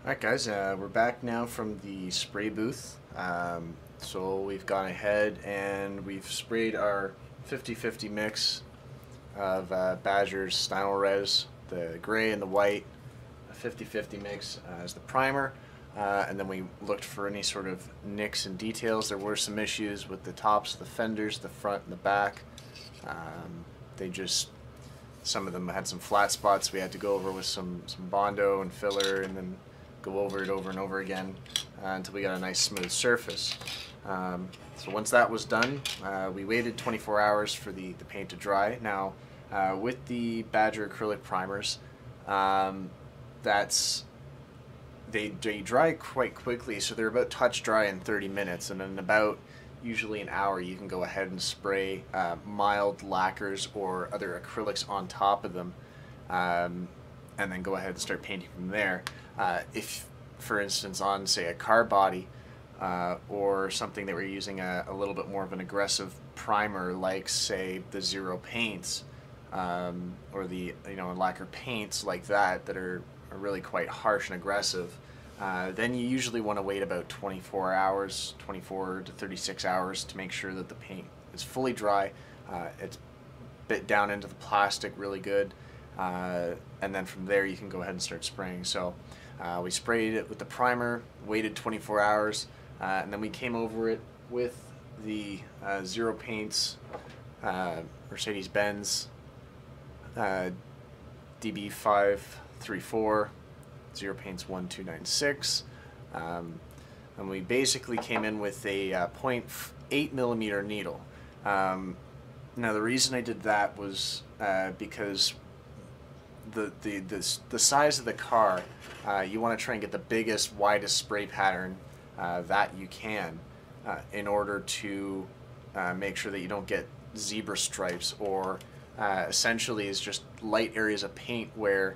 Alright guys, we're back now from the spray booth. So we've gone ahead and we've sprayed our 50-50 mix of Badger's Stynol Res, the gray and the white, a 50-50 mix as the primer. And then we looked for any sort of nicks and details. There were some issues with the tops of the fenders, the front and the back. Some of them had some flat spots we had to go over with some Bondo and filler, and then go over it over and over again until we got a nice smooth surface. So once that was done, we waited 24 hours for the paint to dry. Now, with the Badger acrylic primers, they dry quite quickly, so they're about touch dry in 30 minutes, and in about usually an hour you can go ahead and spray mild lacquers or other acrylics on top of them, and then go ahead and start painting from there. If, for instance, on say a car body or something that we're using a little bit more of an aggressive primer, like say the zero paints or the lacquer paints like that are really quite harsh and aggressive, then you usually want to wait about 24 hours, 24 to 36 hours to make sure that the paint is fully dry. It's bit down into the plastic really good, and then from there you can go ahead and start spraying. So we sprayed it with the primer, waited 24 hours, and then we came over it with the Zero Paints Mercedes-Benz DB534 Zero Paints 1296, and we basically came in with a 0.8 millimeter needle. Now the reason I did that was because the size of the car, you want to try and get the biggest, widest spray pattern that you can in order to make sure that you don't get zebra stripes, or essentially is just light areas of paint where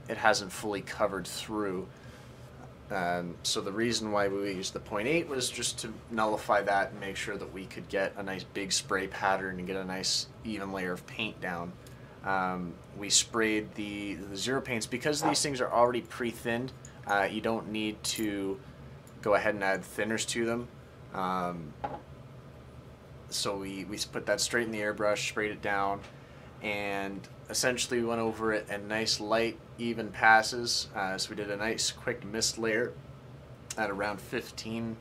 it hasn't fully covered through. So the reason why we used the 0.8 was just to nullify that and make sure that we could get a nice big spray pattern and get a nice even layer of paint down. We sprayed the Zero Paints because these things are already pre-thinned. You don't need to go ahead and add thinners to them. So we put that straight in the airbrush, sprayed it down, and essentially we went over it in nice light even passes. So we did a nice quick mist layer at around 15,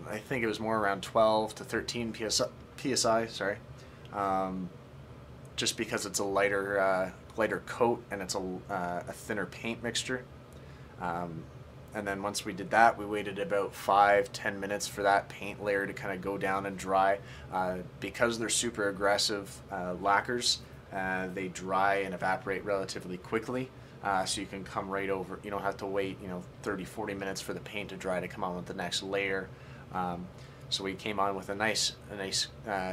I think it was more around 12 to 13 psi, sorry. Just because it's a lighter coat and it's a thinner paint mixture. And then once we did that, we waited about 5-10 minutes for that paint layer to kind of go down and dry. Because they're super aggressive lacquers, they dry and evaporate relatively quickly. So you can come right over, you don't have to wait 30-40 minutes for the paint to dry to come on with the next layer. So we came on with a nice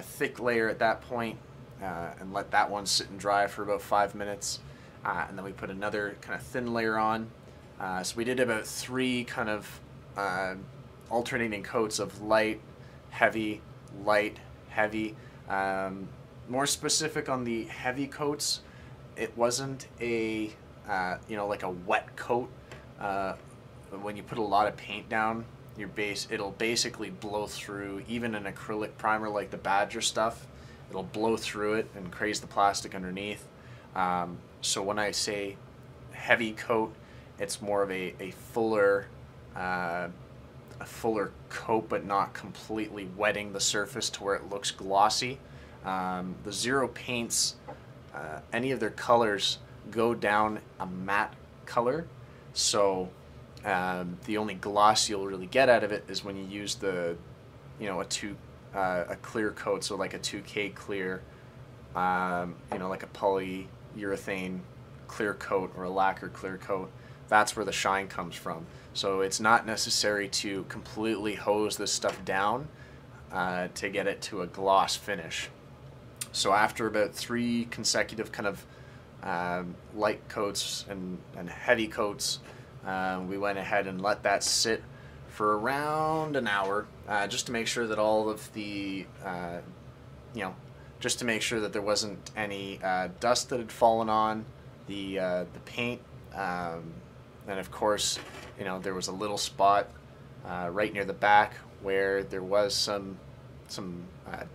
thick layer at that point, and let that one sit and dry for about 5 minutes. And then we put another kind of thin layer on. So we did about 3 kind of alternating coats of light, heavy, light, heavy. More specific on the heavy coats, it wasn't a like a wet coat. When you put a lot of paint down, it'll basically blow through. Even an acrylic primer like the Badger stuff, it'll blow through it and craze the plastic underneath. So when I say heavy coat, it's more of a fuller coat, but not completely wetting the surface to where it looks glossy. The Zero Paints, any of their colors go down a matte color, so the only gloss you'll really get out of it is when you use a clear coat, so like a 2K clear, like a polyurethane clear coat or a lacquer clear coat. That's where the shine comes from. So it's not necessary to completely hose this stuff down to get it to a gloss finish. So after about 3 consecutive kind of light coats and heavy coats, we went ahead and let that sit for around an hour, just to make sure that all of the, just to make sure that there wasn't any dust that had fallen on the paint. And of course, you know, there was a little spot right near the back where there was some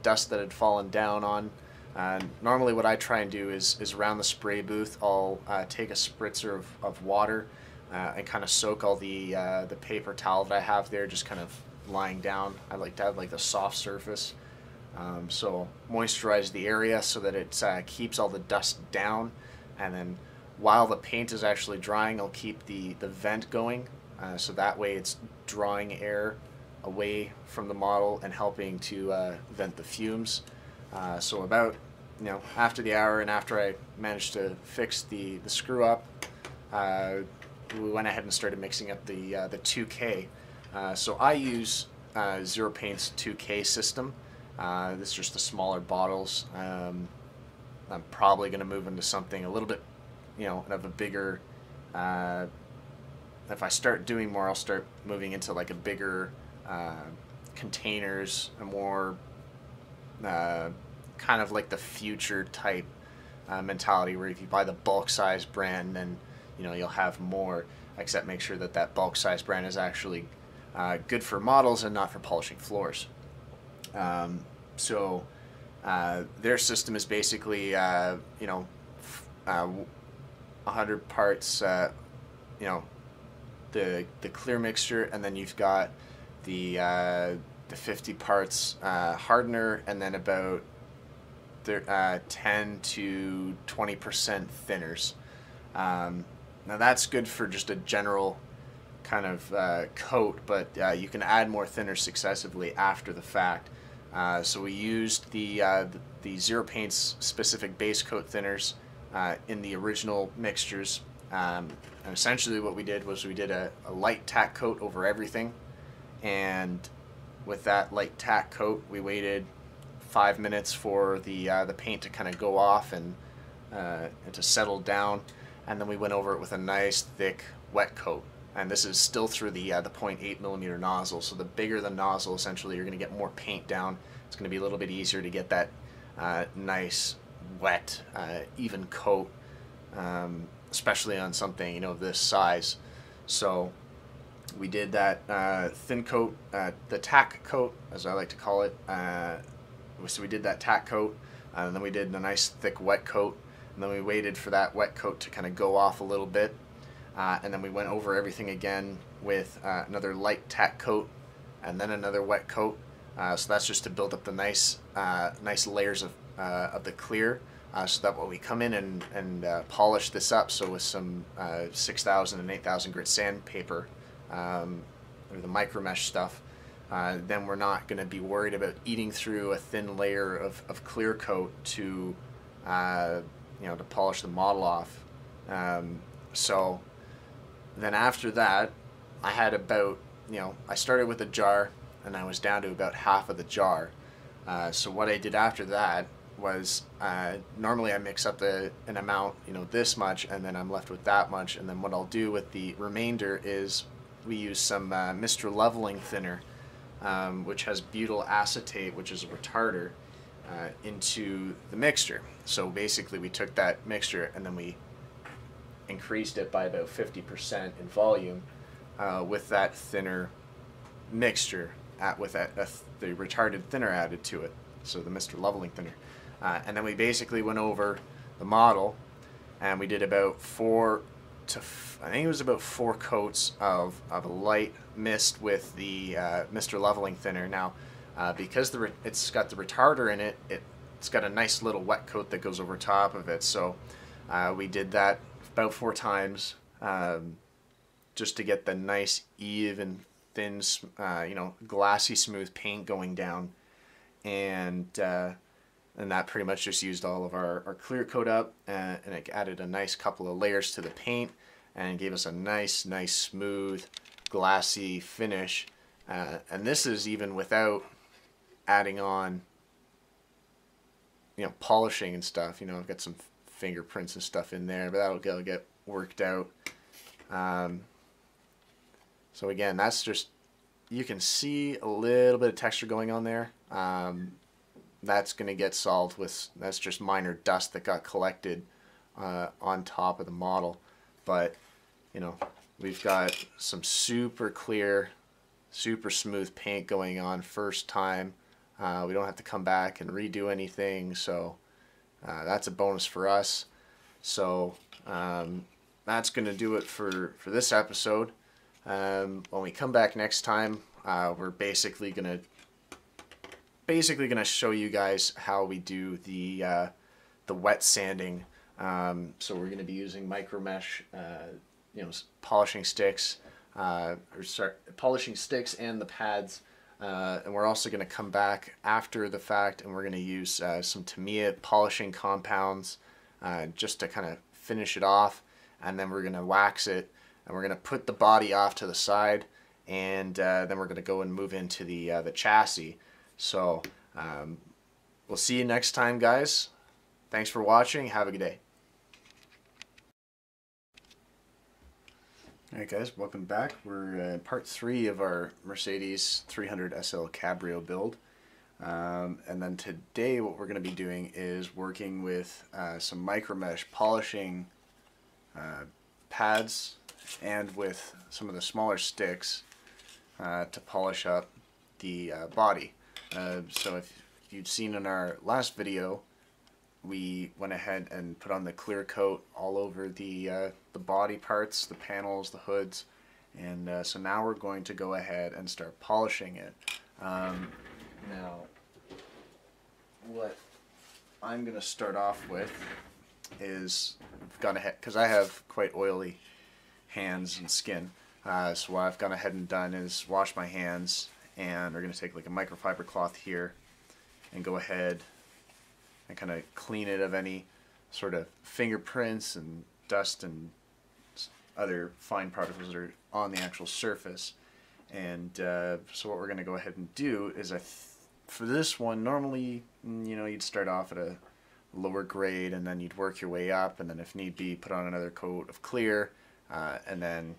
dust that had fallen down on. Normally what I try and do is around the spray booth, I'll take a spritzer of water and kind of soak all the paper towel that I have there, just kind of lying down. I like to have like the soft surface. So moisturize the area so that it keeps all the dust down, and then while the paint is actually drying, I'll keep the vent going, so that way it's drawing air away from the model and helping to vent the fumes. So about, you know, after the hour and after I managed to fix the screw up, we went ahead and started mixing up the 2K. So I use Zero Paint's 2K system. This is just the smaller bottles. I'm probably going to move into something a little bit, you know, of a bigger, if I start doing more, I'll start moving into like a bigger containers, a more kind of like the future type mentality, where if you buy the bulk size brand, then, you know, you'll have more, except make sure that that bulk size brand is actually good for models and not for polishing floors. So their system is basically, you know, 100 parts, you know, the clear mixture, and then you've got the 50 parts hardener, and then about 10 to 20% thinners. Now that's good for just a general kind of coat, but you can add more thinners successively after the fact. So we used the Zero Paint's specific base coat thinners in the original mixtures, and essentially what we did was we did a light tack coat over everything, and with that light tack coat we waited 5 minutes for the paint to kind of go off and to settle down, and then we went over it with a nice thick wet coat. And this is still through the 0.8mm nozzle, so the bigger the nozzle, essentially you're going to get more paint down. It's going to be a little bit easier to get that nice, wet, even coat, especially on something, you know, this size. So we did that thin coat, the tack coat, as I like to call it. So we did that tack coat, and then we did a nice thick wet coat, and then we waited for that wet coat to kind of go off a little bit. And then we went over everything again with another light tack coat, and then another wet coat. So that's just to build up the nice layers of the clear, so that when we come in and polish this up, so with some 6,000 and 8,000 grit sandpaper, or the micro mesh stuff, then we're not going to be worried about eating through a thin layer of clear coat to you know, to polish the model off. So then after that, I had about, you know, I started with a jar and I was down to about half of the jar. So what I did after that was, normally I mix up an amount, you know, this much, and then I'm left with that much, and then what I'll do with the remainder is we use some Mr. Leveling thinner, which has butyl acetate, which is a retarder, into the mixture. So basically we took that mixture and then we increased it by about 50% in volume with that thinner mixture, with the retarded thinner added to it, so the Mr. Leveling thinner. And then we basically went over the model and we did about I think it was about 4 coats of a light mist with the Mr. Leveling thinner. Now because it's got the retarder in it, it's got a nice little wet coat that goes over top of it, so we did that about 4 times, just to get the nice, even, thin, you know, glassy, smooth paint going down, and that pretty much just used all of our clear coat up, and it added a nice couple of layers to the paint, and gave us a nice, smooth, glassy finish. And this is even without adding on, you know, polishing and stuff. You know, I've got some fingerprints and stuff in there, but that'll get worked out. So again, that's just, you can see a little bit of texture going on there. That's going to get solved with, that's just minor dust that got collected on top of the model. But, you know, we've got some super clear, super smooth paint going on first time. We don't have to come back and redo anything, so that's a bonus for us. So that's going to do it for this episode. When we come back next time, we're basically gonna show you guys how we do the wet sanding. So we're gonna be using micro mesh, polishing sticks, polishing sticks and the pads. And we're also going to come back after the fact, and we're going to use some Tamiya polishing compounds just to kind of finish it off, and then we're going to wax it, and we're going to put the body off to the side, and then we're going to go and move into the chassis. So we'll see you next time, guys. Thanks for watching. Have a good day. Alright guys, welcome back. We're in part 3 of our Mercedes 300 SL Cabrio build. And then today what we're going to be doing is working with some micro mesh polishing pads and with some of the smaller sticks to polish up the body. So if you'd seen in our last video, we went ahead and put on the clear coat all over the body parts, the panels, the hoods, and so now we're going to go ahead and start polishing it. Now, what I'm going to start off with is, I've gone ahead, because I have quite oily hands and skin, so what I've gone ahead and done is wash my hands, and we're going to take like a microfiber cloth here and go ahead and kind of clean it of any sort of fingerprints and dust and other fine particles that are on the actual surface. And so what we're going to go ahead and do is, for this one, normally you'd start off at a lower grade and then you'd work your way up, and then if need be put on another coat of clear, and then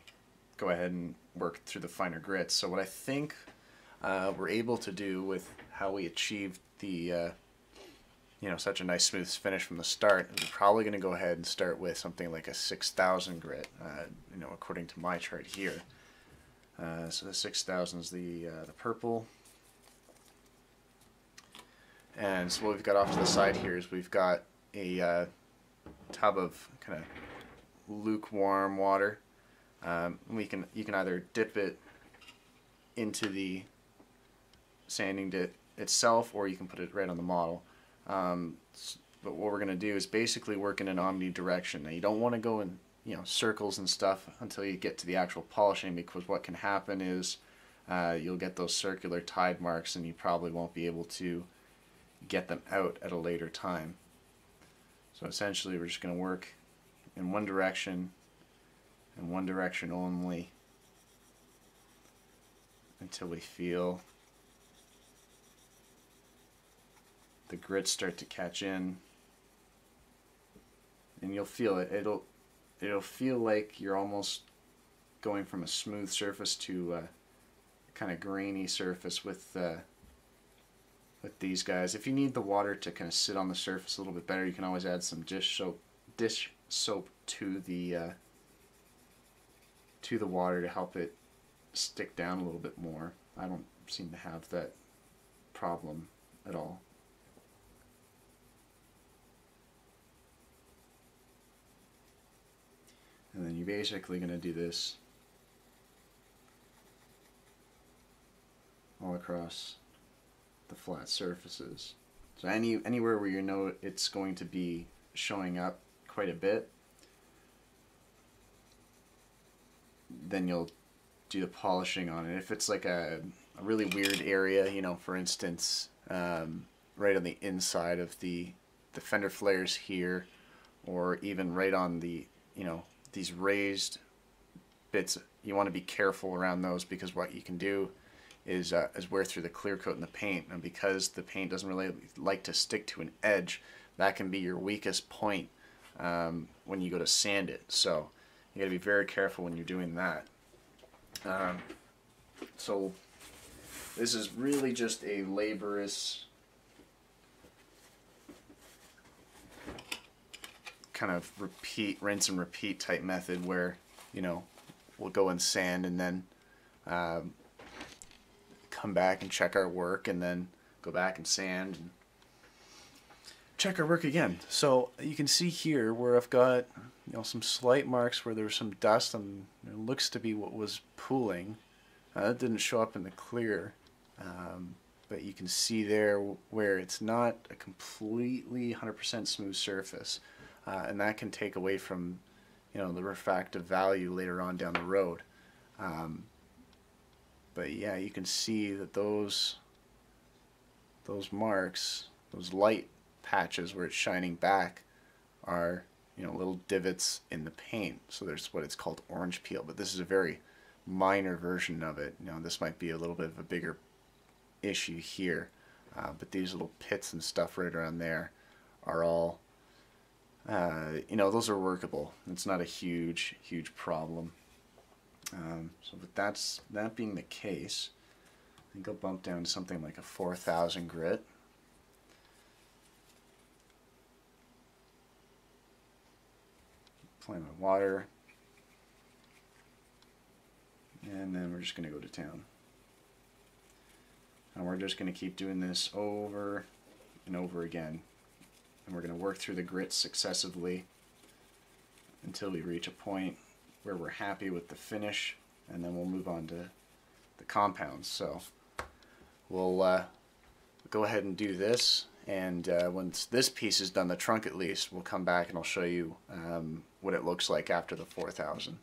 go ahead and work through the finer grits. So what I think we're able to do with how we achieved the such a nice smooth finish from the start, we're probably going to go ahead and start with something like a 6000 grit, according to my chart here. So the 6000 is the purple. And so what we've got off to the side here is we've got a tub of kind of lukewarm water. You can either dip it into the sanding dit itself, or you can put it right on the model. But what we're going to do is basically work in an omnidirection. Now you don't want to go in circles and stuff until you get to the actual polishing, because what can happen is you'll get those circular tide marks and you probably won't be able to get them out at a later time. So essentially we're just going to work in one direction and one direction only until we feel the grits start to catch in, and you'll feel it. It'll feel like you're almost going from a smooth surface to a kind of grainy surface with these guys. If you need the water to kind of sit on the surface a little bit better, you can always add some dish soap to the water to help it stick down a little bit more. I don't seem to have that problem at all. And then you're basically going to do this all across the flat surfaces. So anywhere where you know it's going to be showing up quite a bit, then you'll do the polishing on it. If it's like a really weird area, for instance, right on the inside of the fender flares here, or even right on the, these raised bits, you want to be careful around those, because what you can do is wear through the clear coat in the paint, and because the paint doesn't really like to stick to an edge, that can be your weakest point when you go to sand it. So you got to be very careful when you're doing that. So this is really just a laborious kind of rinse and repeat type method where, we'll go and sand, and then come back and check our work, and then go back and sand and check our work again. So you can see here where I've got, you know, some slight marks where there was some dust, and it looks to be what was pooling. That didn't show up in the clear, but you can see there where it's not a completely 100% smooth surface, and that can take away from, you know, the refractive value later on down the road. But yeah, you can see that those marks, those light patches where it's shining back, are, you know, little divots in the paint. So there's what it's called orange peel, but this is a very minor version of it. You know, this might be a little bit of a bigger issue here, but these little pits and stuff right around there are all, you know, those are workable. It's not a huge problem. So with that being the case, I think I'll bump down to something like a 4,000 grit. Apply my water, and then we're just going to go to town. And we're just going to keep doing this over and over again. And we're going to work through the grits successively until we reach a point where we're happy with the finish, and then we'll move on to the compounds. So we'll go ahead and do this, and once this piece is done, the trunk at least, we'll come back and I'll show you what it looks like after the 4,000.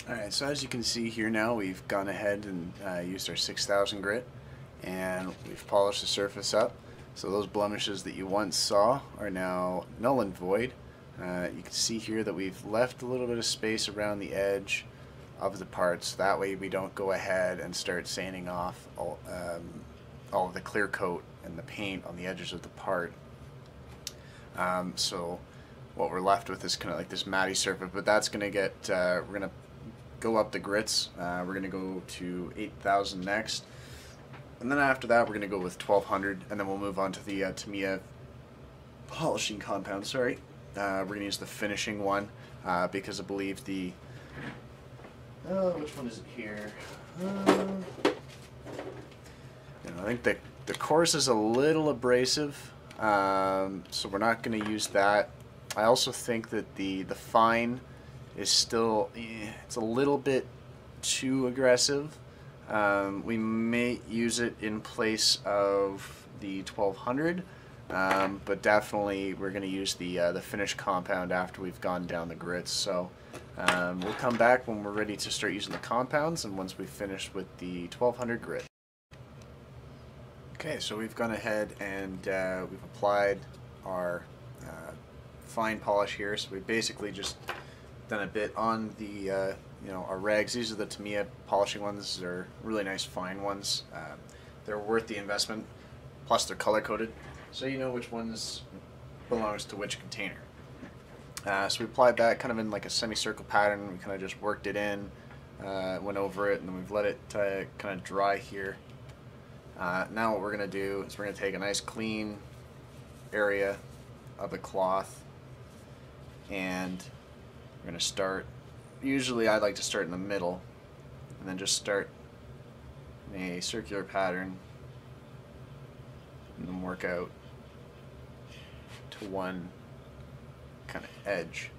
Alright, so as you can see here now, we've gone ahead and used our 6,000 grit, and we've polished the surface up. So those blemishes that you once saw are now null and void. You can see here that we've left a little bit of space around the edge of the parts. That way we don't go ahead and start sanding off all of the clear coat and the paint on the edges of the part. So what we're left with is kind of like this matty surface, but that's going to get, we're going to go up the grits. We're going to go to 8,000 next. And then after that we're going to go with 1,200, and then we'll move on to the Tamiya polishing compound, sorry. We're going to use the finishing one because I believe the, which one is it here? I think the coarse is a little abrasive, so we're not going to use that. I also think that the fine is still, it's a little bit too aggressive. We may use it in place of the 1,200. But definitely we're going to use the finished compound after we've gone down the grits. So we'll come back when we're ready to start using the compounds, and once we've finished with the 1,200 grit. Okay, so we've gone ahead and we've applied our fine polish here. So we've basically just done a bit on the you know, our rags. These are the Tamiya polishing ones. They're really nice fine ones. They're worth the investment. Plus they're color coded, so you know which ones belongs to which container. So we applied that kind of in like a semicircle pattern. We kind of just worked it in, went over it, and then we've let it kind of dry here. Now what we're going to do is we're going to take a nice clean area of the cloth, and we're going to start, usually I like to start in the middle, and then just start in a circular pattern, and then work out to one kind of edge.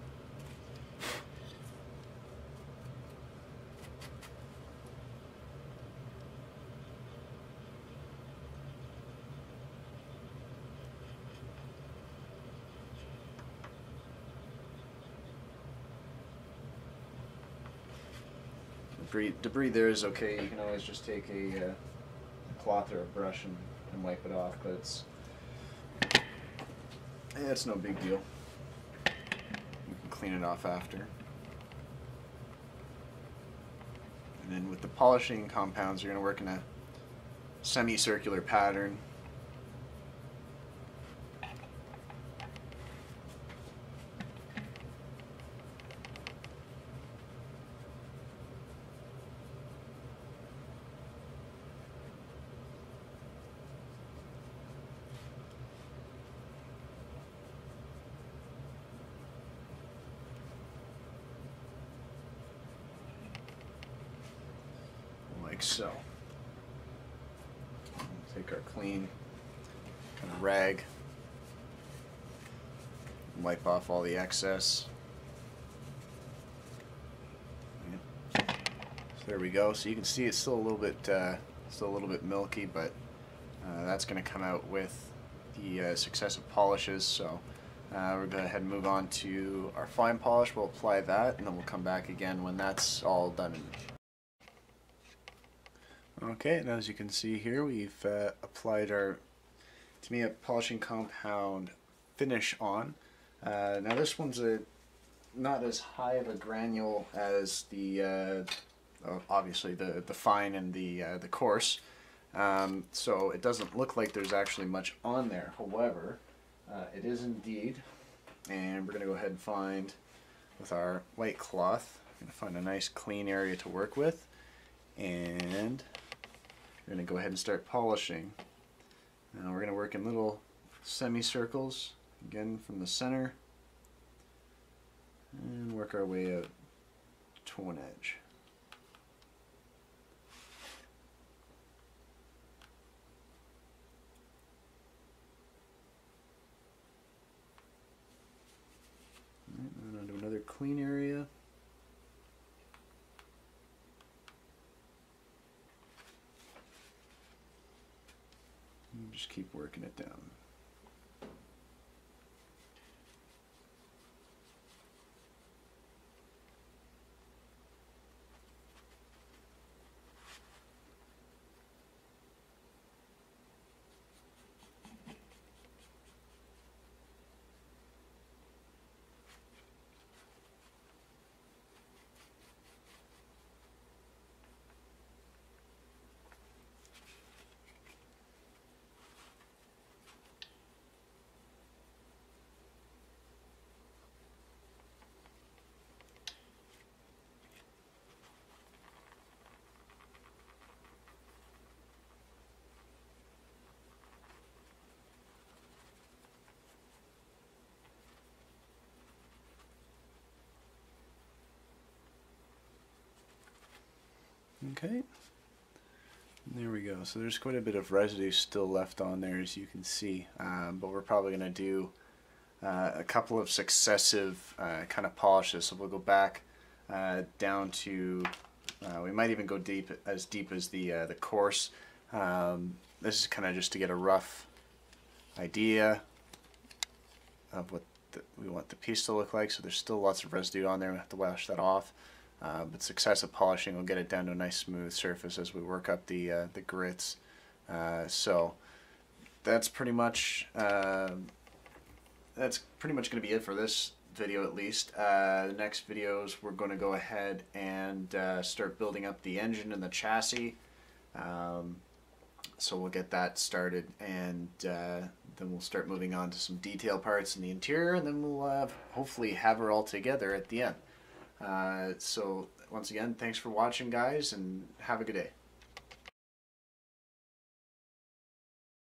Debris there is okay. You can always just take a cloth or a brush and wipe it off, but it's no big deal. You can clean it off after. And then with the polishing compounds, you're going to work in a semicircular pattern. like so. Take our clean kind of rag, wipe off all the excess. So there we go. So you can see it's still a little bit milky, but that's going to come out with the successive polishes. So we're going to go ahead and move on to our fine polish. We'll apply that, and then we'll come back again when that's all done. Okay, and as you can see here, we've applied our to-me polishing compound finish on. Now this one's not as high of a granule as the obviously the fine and the coarse, so it doesn't look like there's actually much on there. However, it is indeed, and we're going to go ahead and find with our white cloth. We're going to find a nice clean area to work with, and we're going to go ahead and start polishing. Now we're going to work in little semicircles, again from the center, and work our way out to one edge. Right, and onto another clean area. And just keep working it down. Okay, there we go. So there's quite a bit of residue still left on there, as you can see, but we're probably going to do a couple of successive kind of polishes. So we'll go back down to, we might even go deep as the coarse. This is kind of just to get a rough idea of what we want the piece to look like. So there's still lots of residue on there. We have to wash that off. But successive polishing will get it down to a nice smooth surface as we work up the grits. So that's pretty much going to be it for this video, at least. The next videos we're going to go ahead and start building up the engine and the chassis. So we'll get that started, and then we'll start moving on to some detail parts in the interior, and then we'll hopefully have her all together at the end. So once again, thanks for watching, guys, and have a good day.